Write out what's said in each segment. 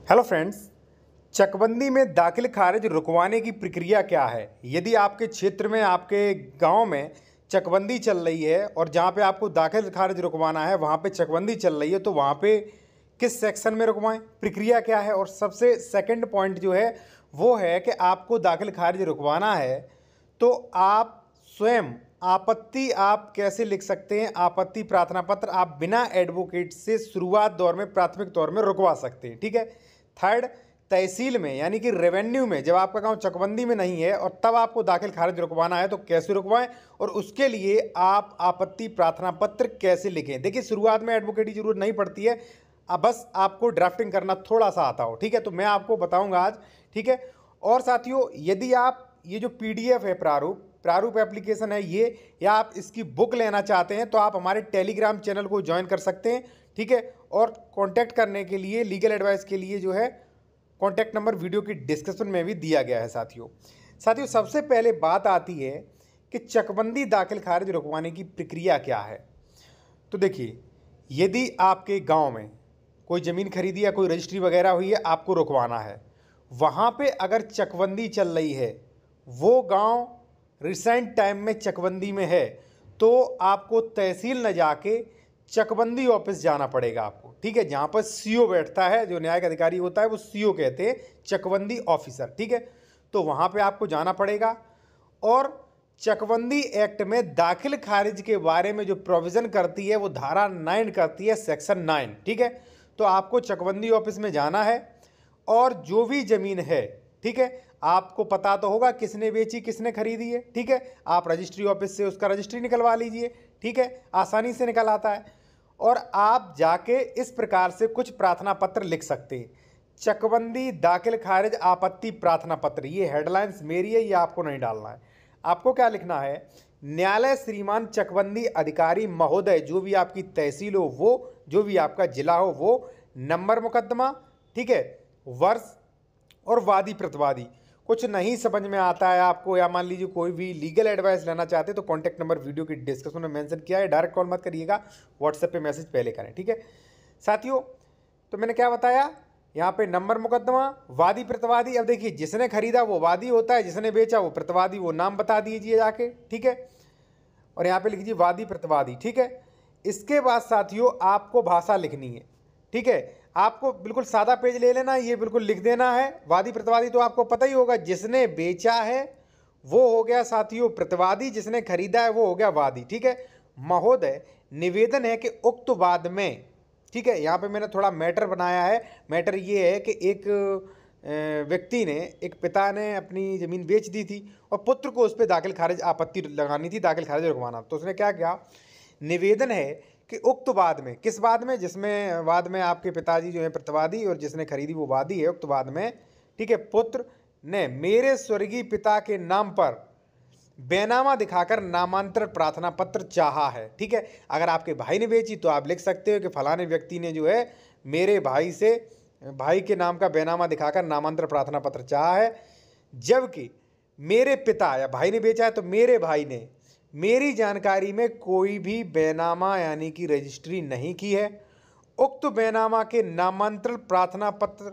Hello friends. चकबंदी में दाखिल खारिज रुकवाने की प्रक्रिया क्या है? यदि आपके क्षेत्र में, आपके गांव में चकबंदी चल रही है और जहां पे आपको दाखिल खारिज रुकवाना है वहां पे चकबंदी चल रही है, तो वहां पे किस सेक्शन में रुकवाएं, प्रक्रिया क्या है? और सबसे सेकंड पॉइंट जो है वो है कि आपको दाखिल खारिज रुकवाना है तो आप स्वयं आपत्ति आप कैसे लिख सकते हैं? आपत्ति प्रार्थना पत्र आप बिना एडवोकेट से शुरुआत दौर में, प्राथमिक दौर में रुकवा सकते हैं। ठीक है। थर्ड, तहसील में यानी कि रेवेन्यू में, जब आपका गांव चकबंदी में नहीं है और तब आपको दाखिल खारिज रुकवाना है तो कैसे रुकवाएं और उसके लिए आप आपत्ति प्रार्थना पत्र कैसे लिखें। देखिए, शुरुआत में एडवोकेट की जरूरत नहीं पड़ती है, अब बस आपको ड्राफ्टिंग करना थोड़ा सा आता हो। ठीक है, तो मैं आपको बताऊंगा आज। ठीक है। और साथियों, यदि आप ये जो पीडीएफ है, प्रारूप एप्लीकेशन है ये, या आप इसकी बुक लेना चाहते हैं तो आप हमारे टेलीग्राम चैनल को ज्वाइन कर सकते हैं। ठीक है। और कांटेक्ट करने के लिए, लीगल एडवाइस के लिए जो है कांटेक्ट नंबर वीडियो की डिस्क्रिप्शन में भी दिया गया है। साथियों सबसे पहले बात आती है कि चकबंदी दाखिल खारिज रुकवाने की प्रक्रिया क्या है। तो देखिए, यदि आपके गांव में कोई ज़मीन खरीदी या कोई रजिस्ट्री वगैरह हुई है, आपको रुकवाना है, वहाँ पे अगर चकबंदी चल रही है, वो गांव रिसेंट टाइम में चकबंदी में है, तो आपको तहसील न जाके चकबंदी ऑफिस जाना पड़ेगा आपको। ठीक है, जहाँ पर सीओ बैठता है, जो न्यायिक अधिकारी होता है वो सीओ कहते हैं, चकबंदी ऑफिसर। ठीक है, तो वहाँ पे आपको जाना पड़ेगा। और चकबंदी एक्ट में दाखिल खारिज के बारे में जो प्रोविज़न करती है वो धारा 9 करती है, सेक्शन 9। ठीक है, तो आपको चकबंदी ऑफिस में जाना है और जो भी ज़मीन है, ठीक है, आपको पता तो होगा किसने बेची किसने खरीदी है। ठीक है, आप रजिस्ट्री ऑफिस से उसका रजिस्ट्री निकलवा लीजिए। ठीक है, आसानी से निकल आता है। और आप जाके इस प्रकार से कुछ प्रार्थना पत्र लिख सकते हैं, चकबंदी दाखिल खारिज आपत्ति प्रार्थना पत्र। ये हेडलाइंस मेरी है, ये आपको नहीं डालना है। आपको क्या लिखना है? न्यायालय श्रीमान चकबंदी अधिकारी महोदय, जो भी आपकी तहसील हो वो, जो भी आपका जिला हो वो, नंबर मुकदमा, ठीक है, वर्ष और वादी प्रतिवादी। कुछ नहीं समझ में आता है आपको, या मान लीजिए कोई भी लीगल एडवाइस लेना चाहते हैं, तो कॉन्टैक्ट नंबर वीडियो की डिस्क्रिप्शन में मेंशन किया है, डायरेक्ट कॉल मत करिएगा, व्हाट्सएप पे मैसेज पहले करें। ठीक है साथियों, तो मैंने क्या बताया, यहाँ पे नंबर मुकदमा, वादी प्रतिवादी। अब देखिए, जिसने खरीदा वो वादी होता है, जिसने बेचा वो प्रतिवादी, वो नाम बता दीजिए जाके। ठीक है, और यहाँ पे लिख दीजिए वादी प्रतिवादी। ठीक है, इसके बाद साथियों आपको भाषा लिखनी है। ठीक है, आपको बिल्कुल सादा पेज ले लेना, ये बिल्कुल लिख देना है। वादी प्रतिवादी तो आपको पता ही होगा, जिसने बेचा है वो हो गया साथियों प्रतिवादी, जिसने खरीदा है वो हो गया वादी। ठीक है, महोदय, निवेदन है कि उक्त वाद में, ठीक है, यहाँ पे मैंने थोड़ा मैटर बनाया है। मैटर ये है कि एक व्यक्ति ने, एक पिता ने अपनी ज़मीन बेच दी थी और पुत्र को उस पर दाखिल खारिज आपत्ति लगानी थी, दाखिल खारिज रुकवाना। तो उसने क्या किया, निवेदन है कि उक्त वाद में, किस वाद में, जिसमें वाद में आपके पिताजी जो है प्रतिवादी और जिसने खरीदी वो वादी है, उक्त वाद में, ठीक है, पुत्र ने मेरे स्वर्गीय पिता के नाम पर बेनामा दिखाकर नामांतरण प्रार्थना पत्र चाहा है। ठीक है, अगर आपके भाई ने बेची तो आप लिख सकते हो कि फलाने व्यक्ति ने जो है मेरे भाई से, भाई के नाम का बेनामा दिखाकर नामांतरण प्रार्थना पत्र चाहा है। जबकि मेरे पिता, या भाई ने बेचा है तो मेरे भाई ने मेरी जानकारी में कोई भी बेनामा यानी कि रजिस्ट्री नहीं की है। उक्त बेनामा के नामांतरण प्रार्थना पत्र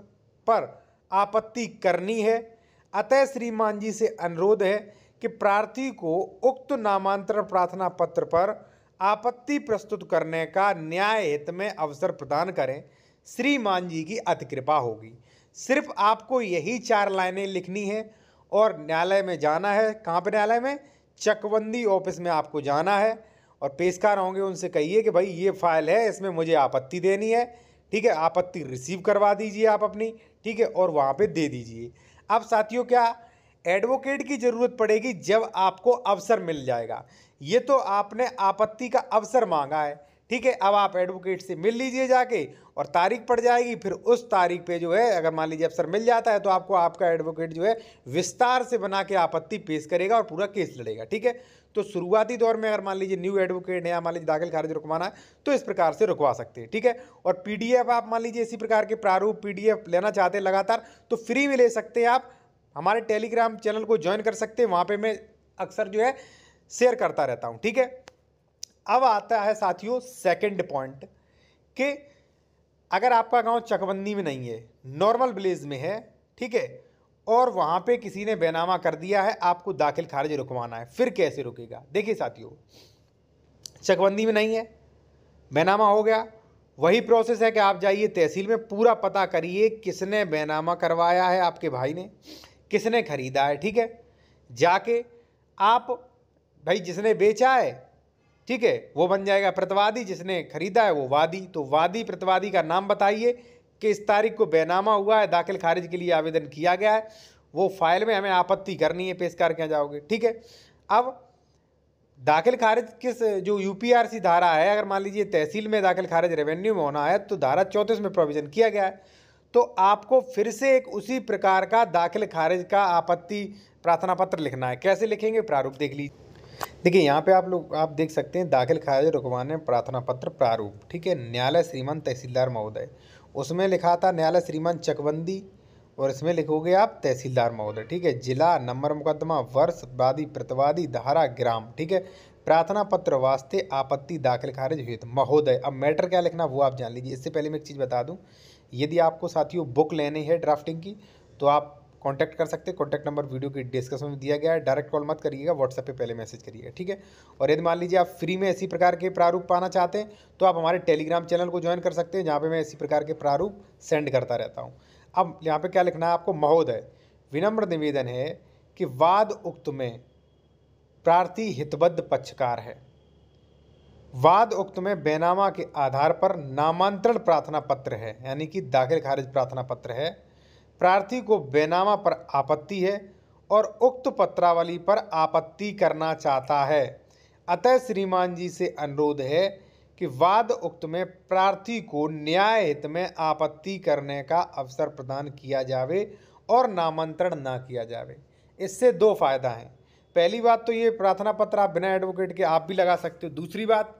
पर आपत्ति करनी है। अतः श्रीमान जी से अनुरोध है कि प्रार्थी को उक्त नामांतरण प्रार्थना पत्र पर आपत्ति प्रस्तुत करने का न्याय हित में अवसर प्रदान करें। श्रीमान जी की अति कृपा होगी। सिर्फ आपको यही 4 लाइनें लिखनी है और न्यायालय में जाना है। कहाँ पे न्यायालय में? चकबंदी ऑफिस में आपको जाना है और पेशकार होंगे, उनसे कहिए कि भाई ये फाइल है, इसमें मुझे आपत्ति देनी है। ठीक है, आपत्ति रिसीव करवा दीजिए आप अपनी। ठीक है, और वहाँ पे दे दीजिए। अब साथियों, क्या एडवोकेट की ज़रूरत पड़ेगी जब आपको अवसर मिल जाएगा। ये तो आपने आपत्ति का अवसर मांगा है। ठीक है, अब आप एडवोकेट से मिल लीजिए जाके और तारीख पड़ जाएगी। फिर उस तारीख पे जो है, अगर मान लीजिए अवसर मिल जाता है तो आपको आपका एडवोकेट जो है विस्तार से बना के आपत्ति पेश करेगा और पूरा केस लड़ेगा। ठीक है, तो शुरुआती दौर में अगर मान लीजिए न्यू एडवोकेट है या मान लीजिए दाखिल खारिज रुकवाना है तो इस प्रकार से रुकवा सकते हैं। ठीक है, और पीडीएफ आप मान लीजिए इसी प्रकार के प्रारूप पीडीएफ लेना चाहते हैं लगातार, तो फ्री में ले सकते हैं। आप हमारे टेलीग्राम चैनल को ज्वाइन कर सकते हैं, वहाँ पर मैं अक्सर जो है शेयर करता रहता हूँ। ठीक है, अब आता है साथियों सेकंड पॉइंट कि अगर आपका गांव चकबंदी में नहीं है, नॉर्मल विलेज में है, ठीक है, और वहाँ पे किसी ने बैनामा कर दिया है, आपको दाखिल खारिज रुकवाना है, फिर कैसे रुकेगा? देखिए साथियों, चकबंदी में नहीं है, बैनामा हो गया, वही प्रोसेस है कि आप जाइए तहसील में, पूरा पता करिए किसने बैनामा करवाया है, आपके भाई ने, किसने खरीदा है, ठीक है। जाके आप भाई जिसने बेचा है, ठीक है, वो बन जाएगा प्रतिवादी, जिसने खरीदा है वो वादी। तो वादी प्रतिवादी का नाम बताइए कि इस तारीख को बैनामा हुआ है, दाखिल खारिज के लिए आवेदन किया गया है, वो फाइल में हमें आपत्ति करनी है, पेश करके जाओगे, ठीक है। अब दाखिल खारिज किस, जो यूपीआरसी धारा है, अगर मान लीजिए तहसील में दाखिल खारिज रेवेन्यू में होना है तो धारा 34 में प्रोविजन किया गया है, तो आपको फिर से एक उसी प्रकार का दाखिल खारिज का आपत्ति प्रार्थना पत्र लिखना है। कैसे लिखेंगे? प्रारूप देख लीजिए। देखिए यहाँ पे आप देख सकते हैं, दाखिल खारिज रुकवाने प्रार्थना पत्र प्रारूप, ठीक है। न्यायालय श्रीमान तहसीलदार महोदय, उसमें लिखा था न्यायालय श्रीमान चकबंदी, और इसमें लिखोगे आप तहसीलदार महोदय, ठीक है। जिला, नंबर मुकदमा, वर्ष, वादी, प्रतिवादी, धारा, ग्राम, ठीक है। प्रार्थना पत्र वास्ते आपत्ति दाखिल खारिज हुई महोदय। अब मैटर क्या लिखना वो आप जान लीजिए। इससे पहले मैं एक चीज़ बता दूं, यदि आपको साथियों बुक लेनी है ड्राफ्टिंग की तो आप कांटेक्ट कर सकते हैं। कॉन्टैक्ट नंबर वीडियो की डिस्क्रिप्शन में दिया गया है। डायरेक्ट कॉल मत करिएगा, व्हाट्सएप पे पहले मैसेज करिएगा, ठीक है। और यदि मान लीजिए आप फ्री में इसी प्रकार के प्रारूप पाना चाहते हैं तो आप हमारे टेलीग्राम चैनल को ज्वाइन कर सकते हैं, जहाँ पे मैं इसी प्रकार के प्रारूप सेंड करता रहता हूँ। अब यहाँ पे क्या लिखना है आपको? महोदय, विनम्र निवेदन है कि वाद उक्त में प्रार्थी हितबद्ध पक्षकार है। वाद उक्त में बैनामा के आधार पर नामांतरण प्रार्थना पत्र है, यानी कि दाखिल खारिज प्रार्थना पत्र है। प्रार्थी को बैनामा पर आपत्ति है और उक्त पत्रावली पर आपत्ति करना चाहता है। अतः श्रीमान जी से अनुरोध है कि वाद उक्त में प्रार्थी को न्याय हित में आपत्ति करने का अवसर प्रदान किया जावे और नामांतरण ना किया जावे। इससे दो फायदा हैं। पहली बात तो ये, प्रार्थना पत्र आप बिना एडवोकेट के आप भी लगा सकते हो। दूसरी बात,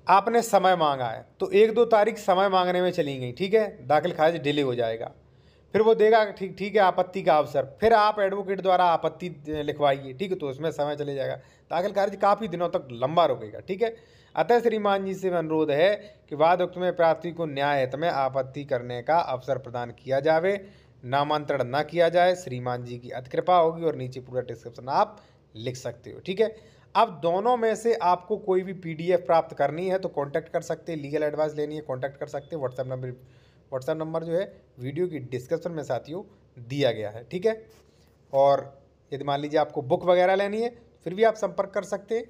आपने समय मांगा है तो 1-2 तारीख समय मांगने में चली गई, ठीक है, दाखिल खारिज डिले हो जाएगा, फिर वो देगा ठीक है आपत्ति का अवसर, फिर आप एडवोकेट द्वारा आपत्ति लिखवाइए, ठीक है, तो उसमें समय चले जाएगा, दाखिल खारिज काफ़ी दिनों तक लंबा रुकेगा, ठीक है। अतः श्रीमान जी से अनुरोध है कि वाद उक्त में प्रार्थी को न्याय हित में आपत्ति करने का अवसर प्रदान किया जावे, नामांतरण न किया जाए। श्रीमान जी की अति कृपा होगी, और नीचे पूरा डिस्क्रिप्शन आप लिख सकते हो, ठीक है। अब दोनों में से आपको कोई भी PDF प्राप्त करनी है तो कॉन्टैक्ट कर सकते हैं, लीगल एडवाइस लेनी है कॉन्टैक्ट कर सकते हैं। व्हाट्सएप नंबर जो है वीडियो की डिस्क्रिप्शन में साथियों दिया गया है, ठीक है। और यदि मान लीजिए आपको बुक वगैरह लेनी है फिर भी आप संपर्क कर सकते हैं।